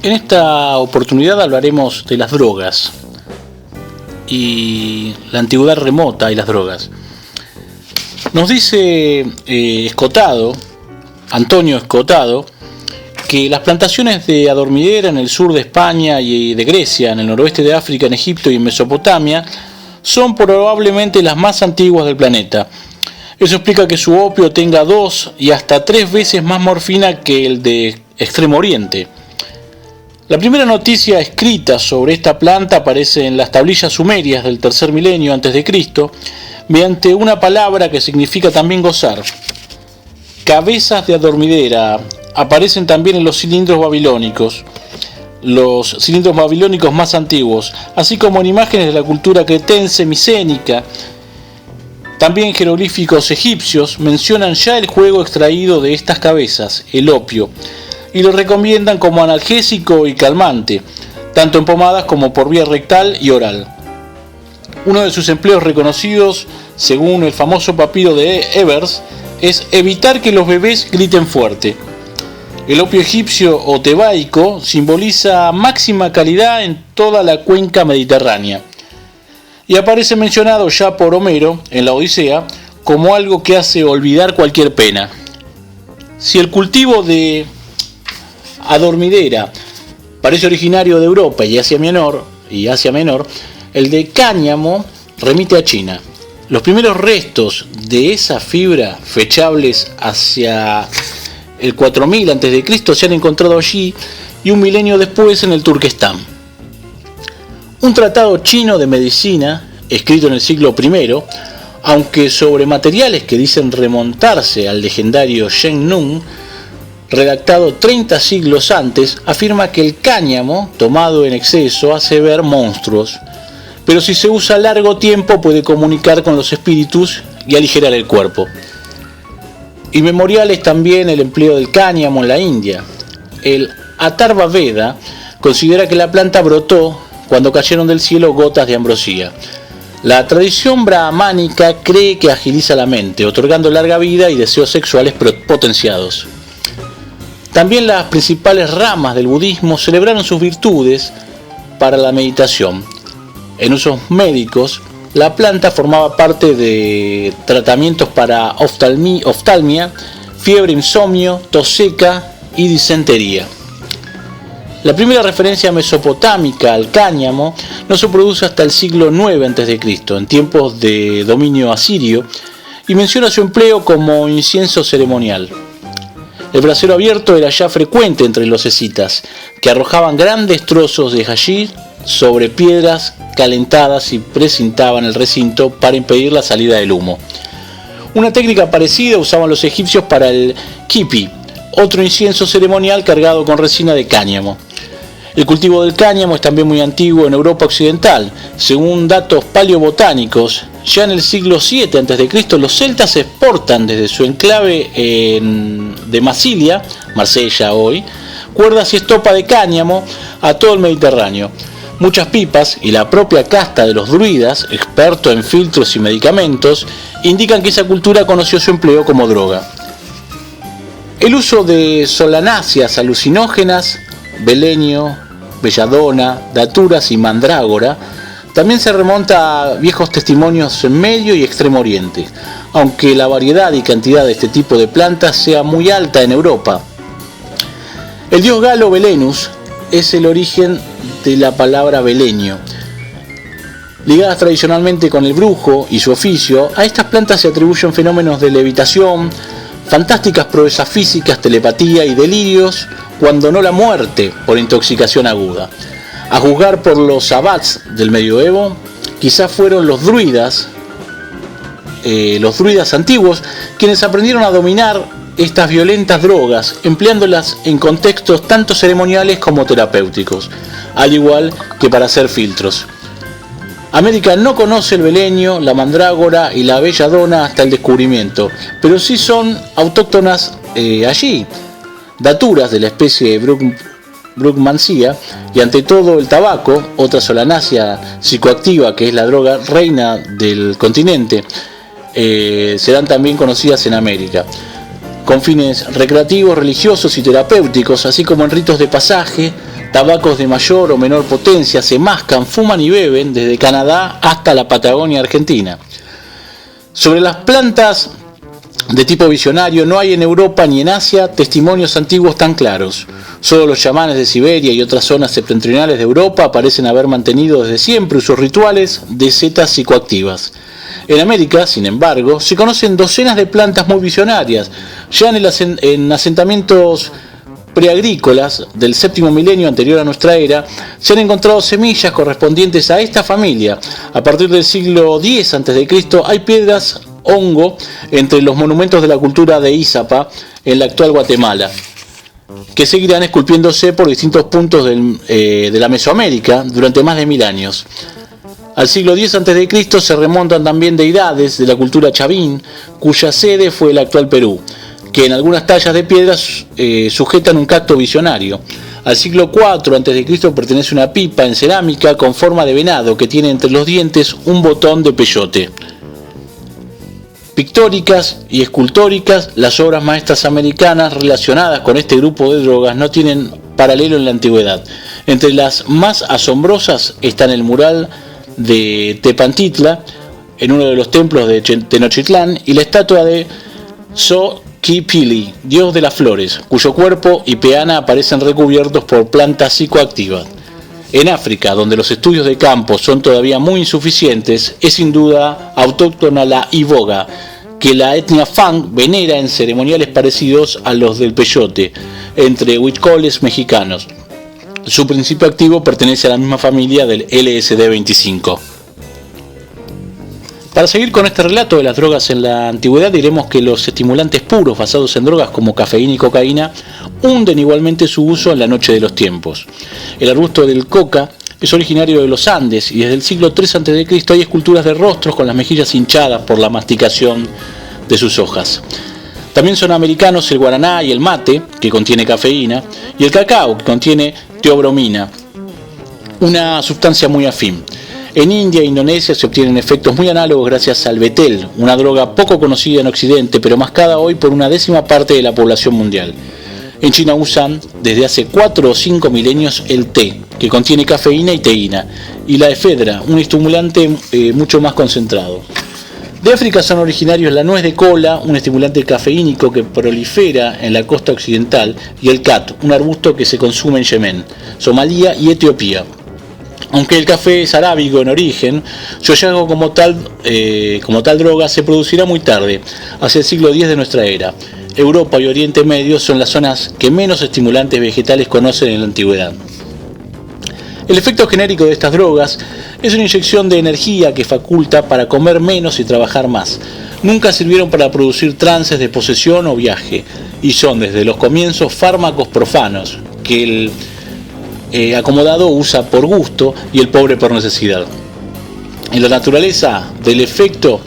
En esta oportunidad hablaremos de las drogas y la antigüedad remota y las drogas. Nos dice Antonio Escotado, que las plantaciones de adormidera en el sur de España y de Grecia, en el noroeste de África, en Egipto y en Mesopotamia, son probablemente las más antiguas del planeta. Eso explica que su opio tenga 2 y hasta 3 veces más morfina que el de Extremo Oriente. La primera noticia escrita sobre esta planta aparece en las tablillas sumerias del tercer milenio a.C., mediante una palabra que significa también gozar. Cabezas de adormidera aparecen también en los cilindros babilónicos más antiguos, así como en imágenes de la cultura cretense micénica. También jeroglíficos egipcios mencionan ya el juego extraído de estas cabezas, el opio, y lo recomiendan como analgésico y calmante, tanto en pomadas como por vía rectal y oral. Uno de sus empleos reconocidos, según el famoso papiro de Ebers, es evitar que los bebés griten fuerte. El opio egipcio o tebaico simboliza máxima calidad en toda la cuenca mediterránea, y aparece mencionado ya por Homero en la Odisea como algo que hace olvidar cualquier pena. Si el cultivo de adormidera parece originario de Europa y Asia Menor, el de cáñamo remite a China. Los primeros restos de esa fibra, fechables hacia el 4000 a.C., se han encontrado allí y un milenio después en el Turquestán. Un tratado chino de medicina, escrito en el siglo I, aunque sobre materiales que dicen remontarse al legendario Shen Nung, redactado 30 siglos antes, afirma que el cáñamo, tomado en exceso, hace ver monstruos, pero si se usa largo tiempo puede comunicar con los espíritus y aligerar el cuerpo. Inmemorial es también el empleo del cáñamo en la India. El Atharva Veda considera que la planta brotó cuando cayeron del cielo gotas de ambrosía. La tradición brahmánica cree que agiliza la mente, otorgando larga vida y deseos sexuales potenciados. También las principales ramas del budismo celebraron sus virtudes para la meditación. En usos médicos, la planta formaba parte de tratamientos para oftalmia, fiebre, insomnio, tos seca y disentería. La primera referencia mesopotámica al cáñamo no se produce hasta el siglo IX a.C., en tiempos de dominio asirio, y menciona su empleo como incienso ceremonial. El brasero abierto era ya frecuente entre los escitas, que arrojaban grandes trozos de hachís sobre piedras calentadas y precintaban el recinto para impedir la salida del humo. Una técnica parecida usaban los egipcios para el kipi, otro incienso ceremonial cargado con resina de cáñamo. El cultivo del cáñamo es también muy antiguo en Europa occidental. Según datos paleobotánicos, ya en el siglo VII a.C. los celtas exportan desde su enclave de Massilia, Marsella hoy, cuerdas y estopa de cáñamo a todo el Mediterráneo. Muchas pipas y la propia casta de los druidas, expertos en filtros y medicamentos, indican que esa cultura conoció su empleo como droga. El uso de solanáceas alucinógenas, belenio, belladona, daturas y mandrágora también se remonta a viejos testimonios en Medio y Extremo Oriente, aunque la variedad y cantidad de este tipo de plantas sea muy alta en Europa. El dios galo Belenus es el origen de la palabra belenio. Ligadas tradicionalmente con el brujo y su oficio, a estas plantas se atribuyen fenómenos de levitación, fantásticas proezas físicas, telepatía y delirios, cuando no la muerte por intoxicación aguda. A juzgar por los abbats del medioevo, quizás fueron los druidas antiguos quienes aprendieron a dominar estas violentas drogas, empleándolas en contextos tanto ceremoniales como terapéuticos, al igual que para hacer filtros. América no conoce el belenio, la mandrágora y la belladona hasta el descubrimiento, pero sí son autóctonas allí. Daturas de la especie de Brugmansia y ante todo el tabaco, otra solanácea psicoactiva que es la droga reina del continente, serán también conocidas en América. con fines recreativos, religiosos y terapéuticos, así como en ritos de pasaje, Tabacos de mayor o menor potencia se mascan, fuman y beben desde Canadá hasta la Patagonia Argentina. Sobre las plantas de tipo visionario no hay en Europa ni en Asia testimonios antiguos tan claros. Solo los chamanes de Siberia y otras zonas septentrionales de Europa parecen haber mantenido desde siempre usos rituales de setas psicoactivas. En América, sin embargo, se conocen docenas de plantas muy visionarias. Ya en asentamientos preagrícolas del séptimo milenio anterior a nuestra era, se han encontrado semillas correspondientes a esta familia. A partir del siglo X a.C. hay piedras hongo entre los monumentos de la cultura de Izapa en la actual Guatemala, que seguirán esculpiéndose por distintos puntos de la Mesoamérica durante más de 1000 años. Al siglo X a.C. se remontan también deidades de la cultura chavín, cuya sede fue el actual Perú, que en algunas tallas de piedras sujetan un cacto visionario. Al siglo IV a.C. pertenece una pipa en cerámica con forma de venado que tiene entre los dientes un botón de peyote. Pictóricas y escultóricas, las obras maestras americanas relacionadas con este grupo de drogas no tienen paralelo en la antigüedad. Entre las más asombrosas están el mural de Tepantitla en uno de los templos de Tenochtitlán y la estatua de Xochipilli, dios de las flores, cuyo cuerpo y peana aparecen recubiertos por plantas psicoactivas. En África, donde los estudios de campo son todavía muy insuficientes, es sin duda autóctona la iboga, que la etnia Fang venera en ceremoniales parecidos a los del peyote, entre huicholes mexicanos. Su principio activo pertenece a la misma familia del LSD-25. Para seguir con este relato de las drogas en la antigüedad, diremos que los estimulantes puros basados en drogas como cafeína y cocaína hunden igualmente su uso en la noche de los tiempos. El arbusto del coca es originario de los Andes y desde el siglo III a.C. hay esculturas de rostros con las mejillas hinchadas por la masticación de sus hojas. También son americanos el guaraná y el mate, que contiene cafeína, y el cacao, que contiene teobromina, una sustancia muy afín. En India e Indonesia se obtienen efectos muy análogos gracias al betel, una droga poco conocida en Occidente, pero mascada hoy por una 10ª parte de la población mundial. En China usan desde hace 4 o 5 milenios el té, que contiene cafeína y teína, y la efedra, un estimulante mucho más concentrado. De África son originarios la nuez de cola, un estimulante cafeínico que prolifera en la costa occidental, y el cat, un arbusto que se consume en Yemen, Somalia y Etiopía. Aunque el café es arábigo en origen, su hallazgo como tal droga se producirá muy tarde, hacia el siglo X de nuestra era. Europa y Oriente Medio son las zonas que menos estimulantes vegetales conocen en la antigüedad. El efecto genérico de estas drogas es una inyección de energía que faculta para comer menos y trabajar más. Nunca sirvieron para producir trances de posesión o viaje, y son desde los comienzos fármacos profanos, que el acomodado usa por gusto y el pobre por necesidad. En la naturaleza del efecto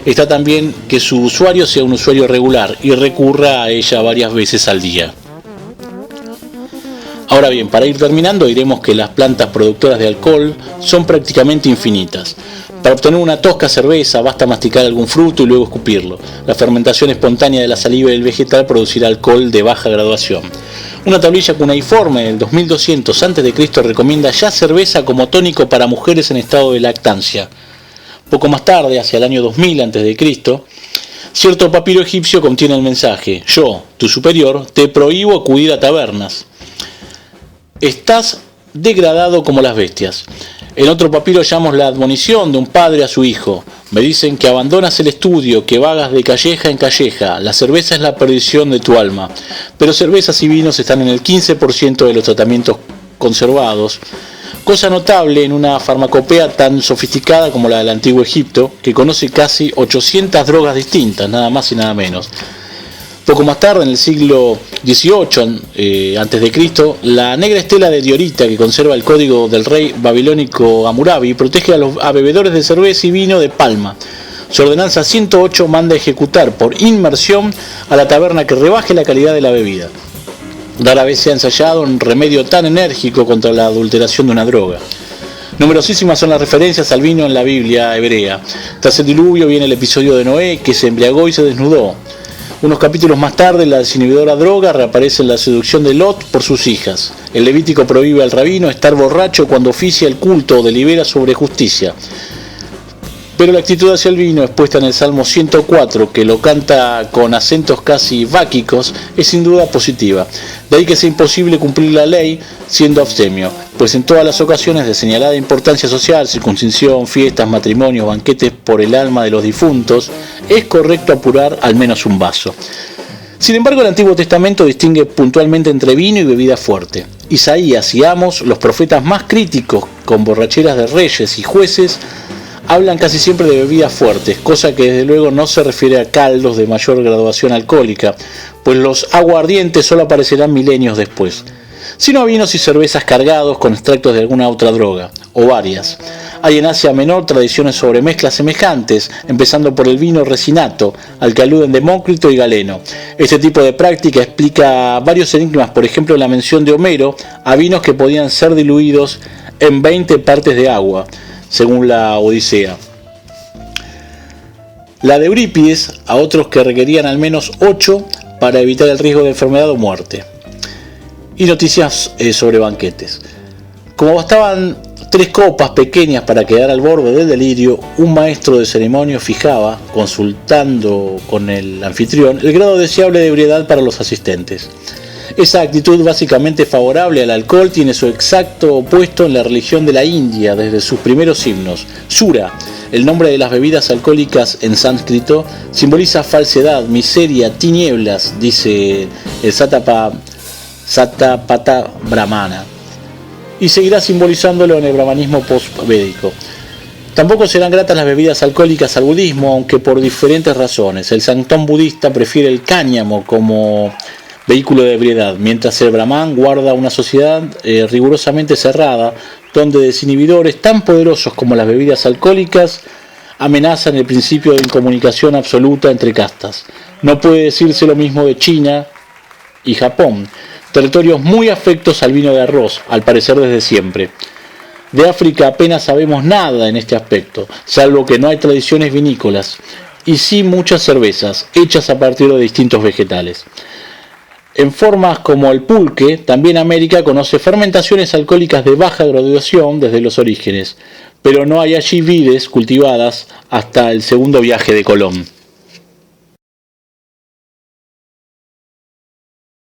está también que su usuario sea un usuario regular y recurra a ella varias veces al día. Ahora bien, para ir terminando, diremos que las plantas productoras de alcohol son prácticamente infinitas. Para obtener una tosca cerveza basta masticar algún fruto y luego escupirlo. La fermentación espontánea de la saliva del vegetal producirá alcohol de baja graduación. Una tablilla cuneiforme del 2200 a.C. recomienda ya cerveza como tónico para mujeres en estado de lactancia. Poco más tarde, hacia el año 2000 a.C., cierto papiro egipcio contiene el mensaje: yo, tu superior, te prohíbo acudir a tabernas. Estás degradado como las bestias. En otro papiro hallamos la admonición de un padre a su hijo: me dicen que abandonas el estudio, que vagas de calleja en calleja, la cerveza es la perdición de tu alma. Pero cervezas y vinos están en el 15% de los tratamientos conservados, cosa notable en una farmacopea tan sofisticada como la del antiguo Egipto, que conoce casi 800 drogas distintas, nada más y nada menos. Poco más tarde, en el siglo XVIII a.C., la negra estela de diorita que conserva el código del rey babilónico Hammurabi protege a bebedores de cerveza y vino de palma. Su ordenanza 108 manda ejecutar por inmersión a la taberna que rebaje la calidad de la bebida. Rara vez se ha ensayado un remedio tan enérgico contra la adulteración de una droga. Numerosísimas son las referencias al vino en la Biblia hebrea. Tras el diluvio viene el episodio de Noé, que se embriagó y se desnudó. Unos capítulos más tarde, la desinhibidora droga reaparece en la seducción de Lot por sus hijas. El Levítico prohíbe al rabino estar borracho cuando oficia el culto o delibera sobre justicia. Pero la actitud hacia el vino expuesta en el Salmo 104, que lo canta con acentos casi báquicos, es sin duda positiva. De ahí que sea imposible cumplir la ley siendo abstemio, pues en todas las ocasiones de señalada importancia social, circuncisión, fiestas, matrimonios, banquetes por el alma de los difuntos, es correcto apurar al menos un vaso. Sin embargo, el Antiguo Testamento distingue puntualmente entre vino y bebida fuerte. Isaías y Amos, los profetas más críticos con borracheras de reyes y jueces, hablan casi siempre de bebidas fuertes, cosa que desde luego no se refiere a caldos de mayor graduación alcohólica, pues los aguardientes solo aparecerán milenios después, sino a vinos y cervezas cargados con extractos de alguna otra droga, o varias. Hay en Asia Menor tradiciones sobre mezclas semejantes, empezando por el vino resinato, al que aluden Demócrito y Galeno. Este tipo de práctica explica varios enigmas, por ejemplo la mención de Homero a vinos que podían ser diluidos en 20 partes de agua, según la Odisea. La de Eurípides a otros que requerían al menos 8 para evitar el riesgo de enfermedad o muerte. Y noticias sobre banquetes. Como bastaban 3 copas pequeñas para quedar al borde del delirio, un maestro de ceremonias fijaba, consultando con el anfitrión, el grado deseable de ebriedad para los asistentes. Esa actitud básicamente favorable al alcohol tiene su exacto opuesto en la religión de la India desde sus primeros himnos. Sura, el nombre de las bebidas alcohólicas en sánscrito, simboliza falsedad, miseria, tinieblas, dice el Satapatha Brahmana, y seguirá simbolizándolo en el brahmanismo post-védico. Tampoco serán gratas las bebidas alcohólicas al budismo, aunque por diferentes razones. El santón budista prefiere el cáñamo como vehículo de ebriedad, mientras el brahman guarda una sociedad rigurosamente cerrada, donde desinhibidores tan poderosos como las bebidas alcohólicas amenazan el principio de incomunicación absoluta entre castas. No puede decirse lo mismo de China y Japón, territorios muy afectos al vino de arroz, al parecer desde siempre. De África apenas sabemos nada en este aspecto, salvo que no hay tradiciones vinícolas, y sí muchas cervezas, hechas a partir de distintos vegetales. En formas como el pulque, también América conoce fermentaciones alcohólicas de baja graduación desde los orígenes, pero no hay allí vides cultivadas hasta el segundo viaje de Colón.